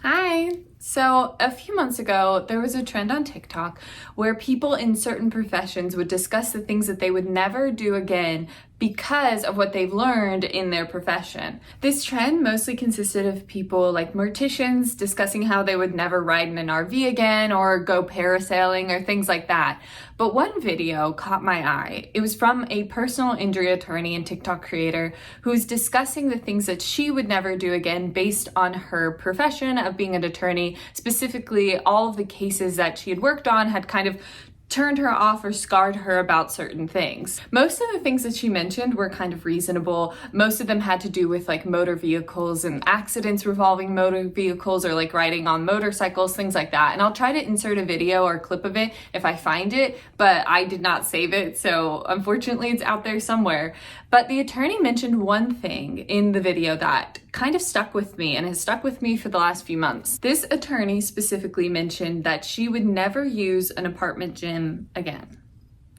Hi! So a few months ago, there was a trend on TikTok where people in certain professions would discuss the things that they would never do again because of what they've learned in their profession. This trend mostly consisted of people like morticians discussing how they would never ride in an RV again or go parasailing or things like that. But one video caught my eye. It was from a personal injury attorney and TikTok creator who's discussing the things that she would never do again based on her profession of being an attorney. Specifically, all of the cases that she had worked on had kind of turned her off or scarred her about certain things. Most of the things that she mentioned were kind of reasonable. Most of them had to do with like motor vehicles and accidents revolving motor vehicles or like riding on motorcycles, things like that. And I'll try to insert a video or a clip of it if I find it, but I did not save it, so unfortunately it's out there somewhere. But the attorney mentioned one thing in the video that kind of stuck with me and has stuck with me for the last few months. This attorney specifically mentioned that she would never use an apartment gym again.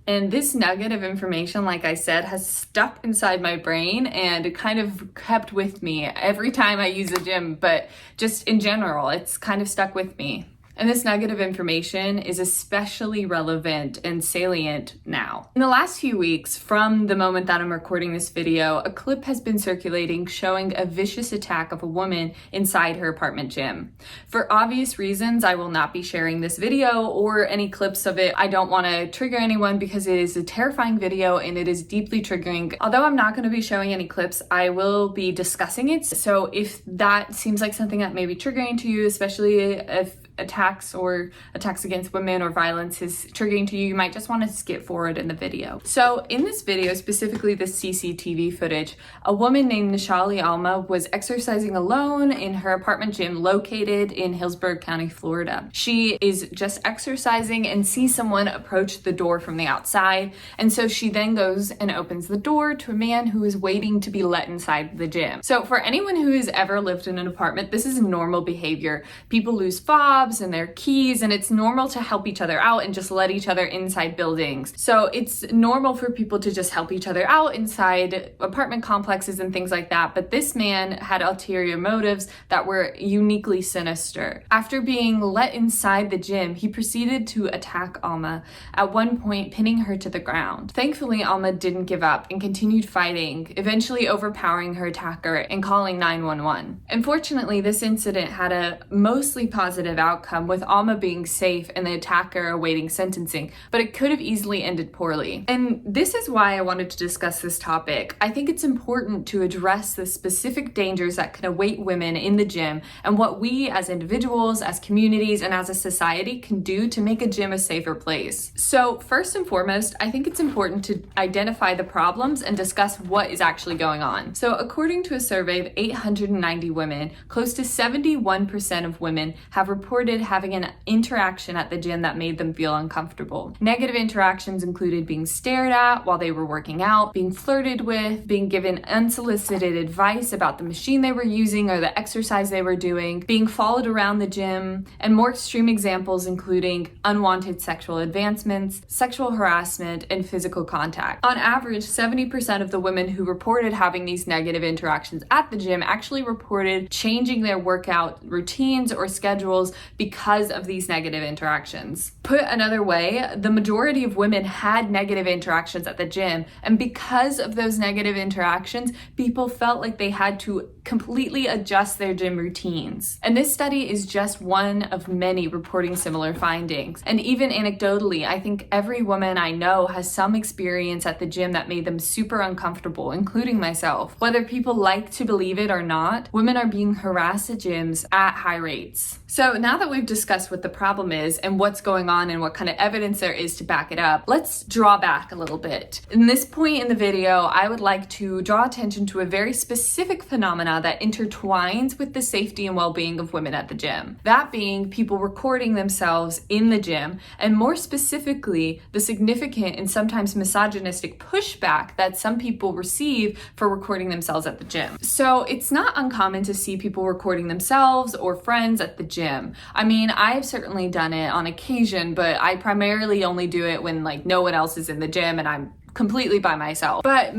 And this nugget of information, like I said, has stuck inside my brain and it kind of kept with me every time I use a gym, but just in general, it's kind of stuck with me. And this nugget of information is especially relevant and salient now. In the last few weeks, from the moment that I'm recording this video, a clip has been circulating showing a vicious attack of a woman inside her apartment gym. For obvious reasons, I will not be sharing this video or any clips of it. I don't want to trigger anyone because it is a terrifying video and it is deeply triggering. Although I'm not going to be showing any clips, I will be discussing it. So if that seems like something that may be triggering to you, especially if attacks against women or violence is triggering to you, you might just want to skip forward in the video. So in this video, specifically the CCTV footage, a woman named Nishali Alma was exercising alone in her apartment gym located in Hillsborough County, Florida. She is just exercising and sees someone approach the door from the outside. And so she then goes and opens the door to a man who is waiting to be let inside the gym. So for anyone who has ever lived in an apartment, this is normal behavior. People lose fobs and their keys, and it's normal to help each other out and just let each other inside buildings. So it's normal for people to just help each other out inside apartment complexes and things like that. But this man had ulterior motives that were uniquely sinister. After being let inside the gym, he proceeded to attack Alma, at one point pinning her to the ground. Thankfully, Alma didn't give up and continued fighting, eventually overpowering her attacker and calling 911. Unfortunately, this incident had a mostly positive outcome, with Alma being safe and the attacker awaiting sentencing, but it could have easily ended poorly. And this is why I wanted to discuss this topic. I think it's important to address the specific dangers that can await women in the gym and what we as individuals, as communities, and as a society can do to make a gym a safer place. So first and foremost, I think it's important to identify the problems and discuss what is actually going on. So according to a survey of 890 women, close to 71% of women have reported having an interaction at the gym that made them feel uncomfortable. Negative interactions included being stared at while they were working out, being flirted with, being given unsolicited advice about the machine they were using or the exercise they were doing, being followed around the gym, and more extreme examples including unwanted sexual advancements, sexual harassment, and physical contact. On average, 70% of the women who reported having these negative interactions at the gym actually reported changing their workout routines or schedules because of these negative interactions. Put another way, the majority of women had negative interactions at the gym, and because of those negative interactions, people felt like they had to completely adjust their gym routines. And this study is just one of many reporting similar findings. And even anecdotally, I think every woman I know has some experience at the gym that made them super uncomfortable, including myself. Whether people like to believe it or not, women are being harassed at gyms at high rates. So now that we've discussed what the problem is and what's going on and what kind of evidence there is to back it up, let's draw back a little bit. In this point in the video, I would like to draw attention to a very specific phenomena that intertwines with the safety and well-being of women at the gym. That being people recording themselves in the gym, and more specifically, the significant and sometimes misogynistic pushback that some people receive for recording themselves at the gym. So it's not uncommon to see people recording themselves or friends at the gym. I mean, I've certainly done it on occasion, but I primarily only do it when like no one else is in the gym and I'm completely by myself. But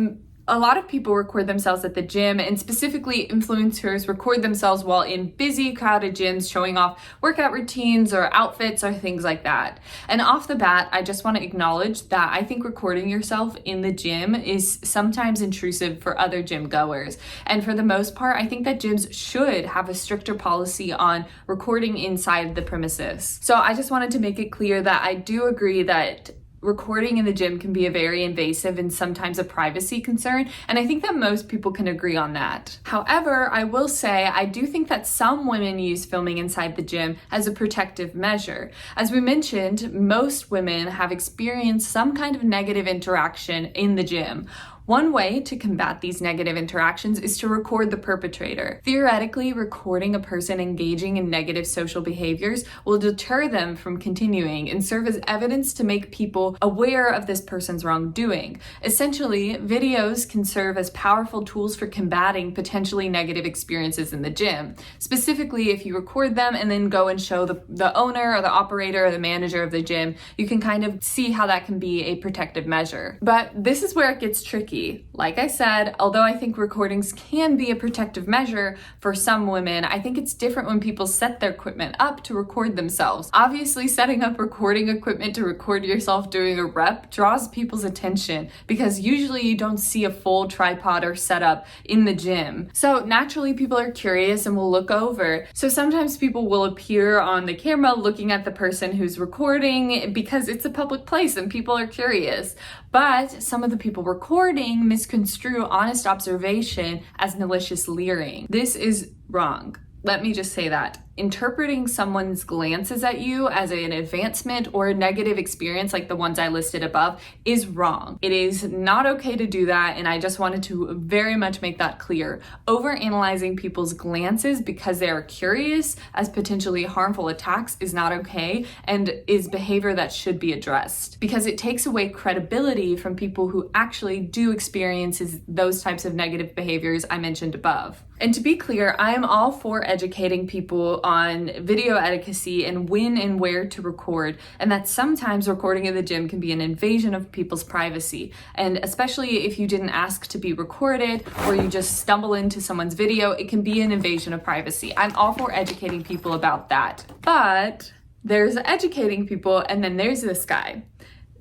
A lot of people record themselves at the gym, and specifically influencers record themselves while in busy, crowded gyms showing off workout routines or outfits or things like that. And off the bat, I just want to acknowledge that I think recording yourself in the gym is sometimes intrusive for other gym goers. And for the most part, I think that gyms should have a stricter policy on recording inside the premises. So I just wanted to make it clear that I do agree that recording in the gym can be a very invasive and sometimes a privacy concern, and I think that most people can agree on that. However, I will say I do think that some women use filming inside the gym as a protective measure. As we mentioned, most women have experienced some kind of negative interaction in the gym. One way to combat these negative interactions is to record the perpetrator. Theoretically, recording a person engaging in negative social behaviors will deter them from continuing and serve as evidence to make people aware of this person's wrongdoing. Essentially, videos can serve as powerful tools for combating potentially negative experiences in the gym. Specifically, if you record them and then go and show the owner or the operator or the manager of the gym, you can kind of see how that can be a protective measure. But this is where it gets tricky. Like I said, although I think recordings can be a protective measure for some women, I think it's different when people set their equipment up to record themselves. Obviously, setting up recording equipment to record yourself doing a rep draws people's attention because usually you don't see a full tripod or setup in the gym. So naturally, people are curious and will look over. So sometimes people will appear on the camera looking at the person who's recording because it's a public place and people are curious. But some of the people recording misconstrue honest observation as malicious leering. This is wrong. Let me just say that. Interpreting someone's glances at you as an advancement or a negative experience like the ones I listed above is wrong. It is not okay to do that, and I just wanted to very much make that clear. Overanalyzing people's glances because they are curious as potentially harmful attacks is not okay and is behavior that should be addressed because it takes away credibility from people who actually do experience those types of negative behaviors I mentioned above. And to be clear, I am all for educating people on video etiquette and when and where to record, and that sometimes recording in the gym can be an invasion of people's privacy, and especially if you didn't ask to be recorded or you just stumble into someone's video, it can be an invasion of privacy. I'm all for educating people about that. But there's educating people, and then there's this guy.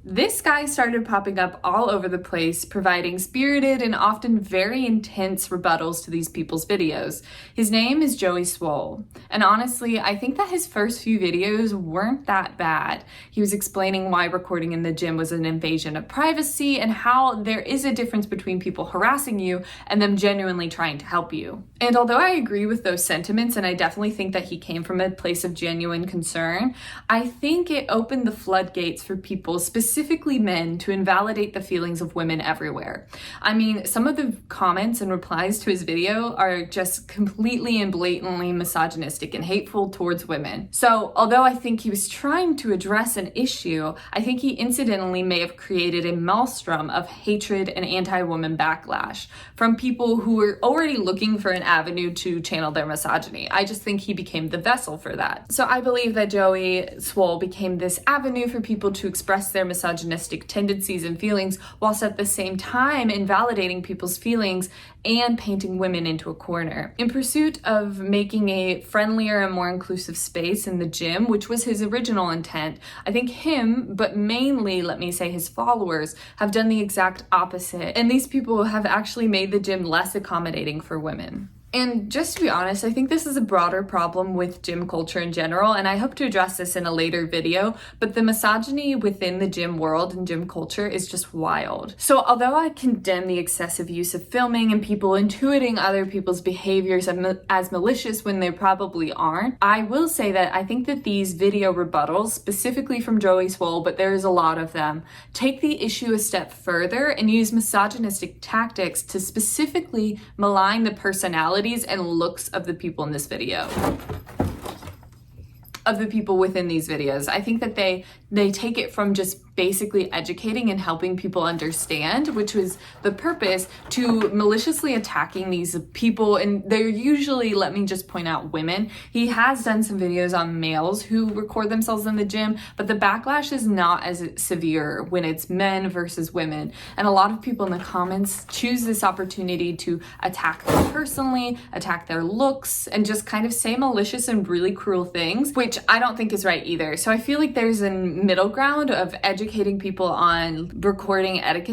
This guy started popping up all over the place, providing spirited and often very intense rebuttals to these people's videos. His name is Swole, and honestly, I think that his first few videos weren't that bad. He was explaining why recording in the gym was an invasion of privacy and how there is a difference between people harassing you and them genuinely trying to help you. And although I agree with those sentiments, and I definitely think that he came from a place of genuine concern, I think it opened the floodgates for people, specifically men, to invalidate the feelings of women everywhere. I mean, some of the comments and replies to his video are just completely and blatantly misogynistic and hateful towards women. So although I think he was trying to address an issue, I think he incidentally may have created a maelstrom of hatred and anti-woman backlash from people who were already looking for an avenue to channel their misogyny. I just think he became the vessel for that. So I believe that Swole became this avenue for people to express their misogynistic tendencies and feelings, whilst at the same time invalidating people's feelings and painting women into a corner. In pursuit of making a friendlier and more inclusive space in the gym, which was his original intent, I think him, but mainly, let me say, his followers, have done the exact opposite. And these people have actually made the gym less accommodating for women. And just to be honest, I think this is a broader problem with gym culture in general, and I hope to address this in a later video, but the misogyny within the gym world and gym culture is just wild. So although I condemn the excessive use of filming and people intuiting other people's behaviors as malicious when they probably aren't, I will say that I think that these video rebuttals, specifically from Swole, but there's a lot of them, take the issue a step further and use misogynistic tactics to specifically malign the personality and looks of the people in this video, of the people within these videos. I think that they take it from just basically educating and helping people understand, which was the purpose, to maliciously attacking these people. And they're usually, let me just point out, women. He has done some videos on males who record themselves in the gym, but the backlash is not as severe when it's men versus women. And a lot of people in the comments choose this opportunity to attack them personally, attack their looks, and just kind of say malicious and really cruel things, which I don't think is right either. So I feel like there's a middle ground of educating people on recording etiquette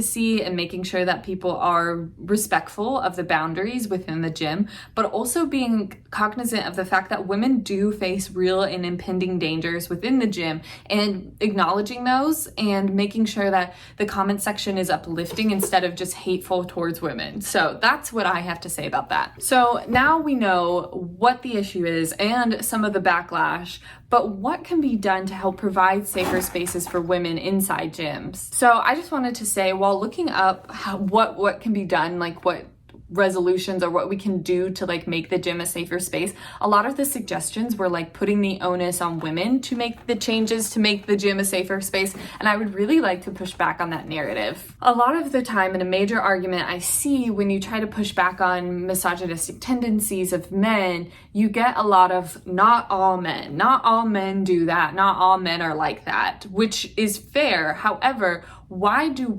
and making sure that people are respectful of the boundaries within the gym, but also being cognizant of the fact that women do face real and impending dangers within the gym, and acknowledging those and making sure that the comment section is uplifting instead of just hateful towards women. So that's what I have to say about that. So now we know what the issue is and some of the backlash, but what can be done to help provide safer spaces for women inside gyms? So I just wanted to say, while looking up what can be done, like what resolutions or what we can do to like make the gym a safer space, a lot of the suggestions were like putting the onus on women to make the changes to make the gym a safer space, and I would really like to push back on that narrative. A lot of the time, and a major argument I see when you try to push back on misogynistic tendencies of men, you get a lot of not all men do that, not all men are like that, which is fair. However, why do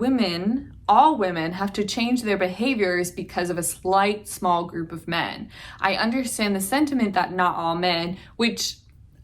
all women have to change their behaviors because of a small group of men? I understand the sentiment that not all men, which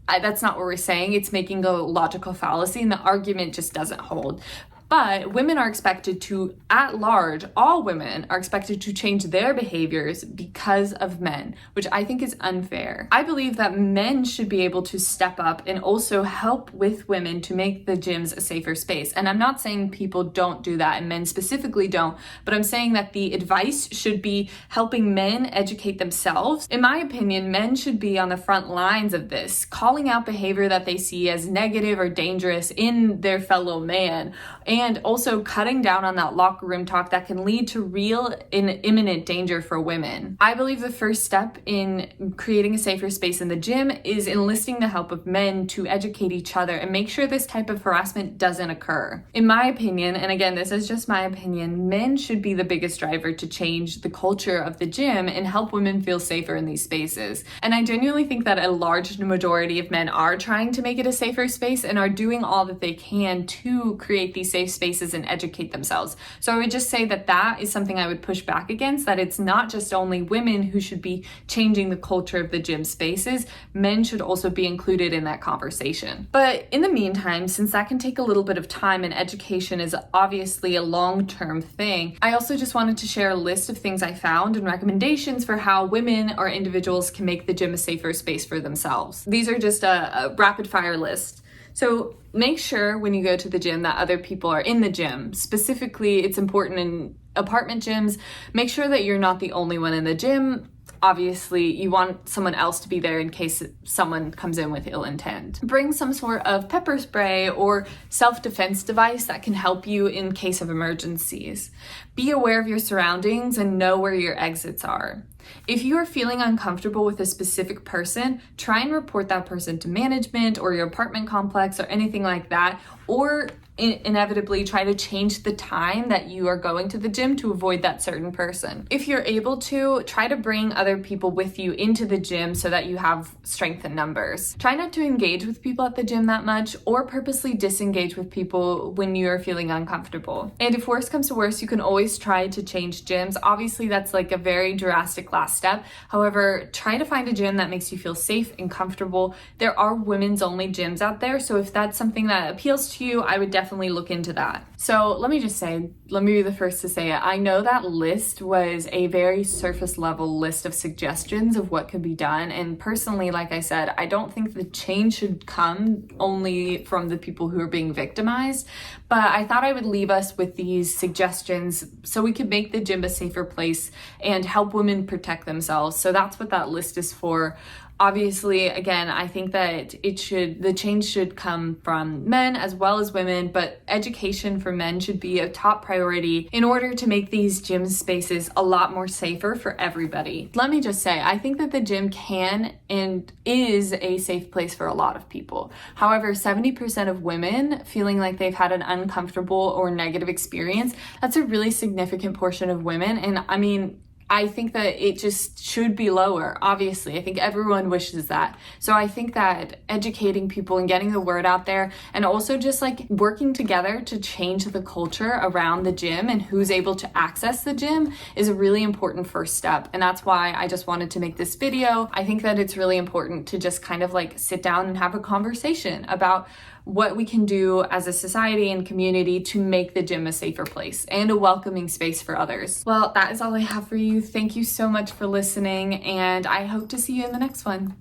that's not what we're saying. It's making a logical fallacy, and the argument just doesn't hold. But women are expected to, at large, all women are expected to change their behaviors because of men, which I think is unfair. I believe that men should be able to step up and also help with women to make the gyms a safer space. And I'm not saying people don't do that and men specifically don't, but I'm saying that the advice should be helping men educate themselves. In my opinion, men should be on the front lines of this, calling out behavior that they see as negative or dangerous in their fellow man, and also cutting down on that locker room talk that can lead to real and imminent danger for women. I believe the first step in creating a safer space in the gym is enlisting the help of men to educate each other and make sure this type of harassment doesn't occur. In my opinion, and again, this is just my opinion, men should be the biggest driver to change the culture of the gym and help women feel safer in these spaces. And I genuinely think that a large majority of men are trying to make it a safer space and are doing all that they can to create these safe spaces and educate themselves. So I would just say that that is something I would push back against, that it's not just only women who should be changing the culture of the gym spaces, men should also be included in that conversation. But in the meantime, since that can take a little bit of time and education is obviously a long-term thing, I also just wanted to share a list of things I found and recommendations for how women or individuals can make the gym a safer space for themselves. These are just a rapid fire list. So make sure when you go to the gym that other people are in the gym. Specifically, it's important in apartment gyms. Make sure that you're not the only one in the gym. Obviously, you want someone else to be there in case someone comes in with ill intent. Bring some sort of pepper spray or self-defense device that can help you in case of emergencies. Be aware of your surroundings and know where your exits are. If you are feeling uncomfortable with a specific person, try and report that person to management or your apartment complex or anything like that, or inevitably try to change the time that you are going to the gym to avoid that certain person. If you're able to, try to bring other people with you into the gym so that you have strength in numbers. Try not to engage with people at the gym that much or purposely disengage with people when you're feeling uncomfortable. And if worse comes to worse, you can always try to change gyms. Obviously, that's like a very drastic last step. However, try to find a gym that makes you feel safe and comfortable. There are women's only gyms out there, so if that's something that appeals to you, I would definitely look into that. So let me be the first to say it. I know that list was a very surface level list of suggestions of what could be done. And personally, like I said, I don't think the change should come only from the people who are being victimized, but I thought I would leave us with these suggestions so we could make the gym a safer place and help women protect themselves. So that's what that list is for. Obviously, again, I think that the change should come from men as well as women, but education for men should be a top priority in order to make these gym spaces a lot more safer for everybody. Let me just say, I think that the gym can and is a safe place for a lot of people. However, 70% of women feeling like they've had an uncomfortable or negative experience, that's a really significant portion of women. And I mean, I think that it just should be lower, obviously. I think everyone wishes that. So I think that educating people and getting the word out there, and also just like working together to change the culture around the gym and who's able to access the gym is a really important first step. And that's why I just wanted to make this video. I think that it's really important to just kind of like sit down and have a conversation about what we can do as a society and community to make the gym a safer place and a welcoming space for others. Well, that is all I have for you. Thank you so much for listening, and I hope to see you in the next one.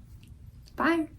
Bye.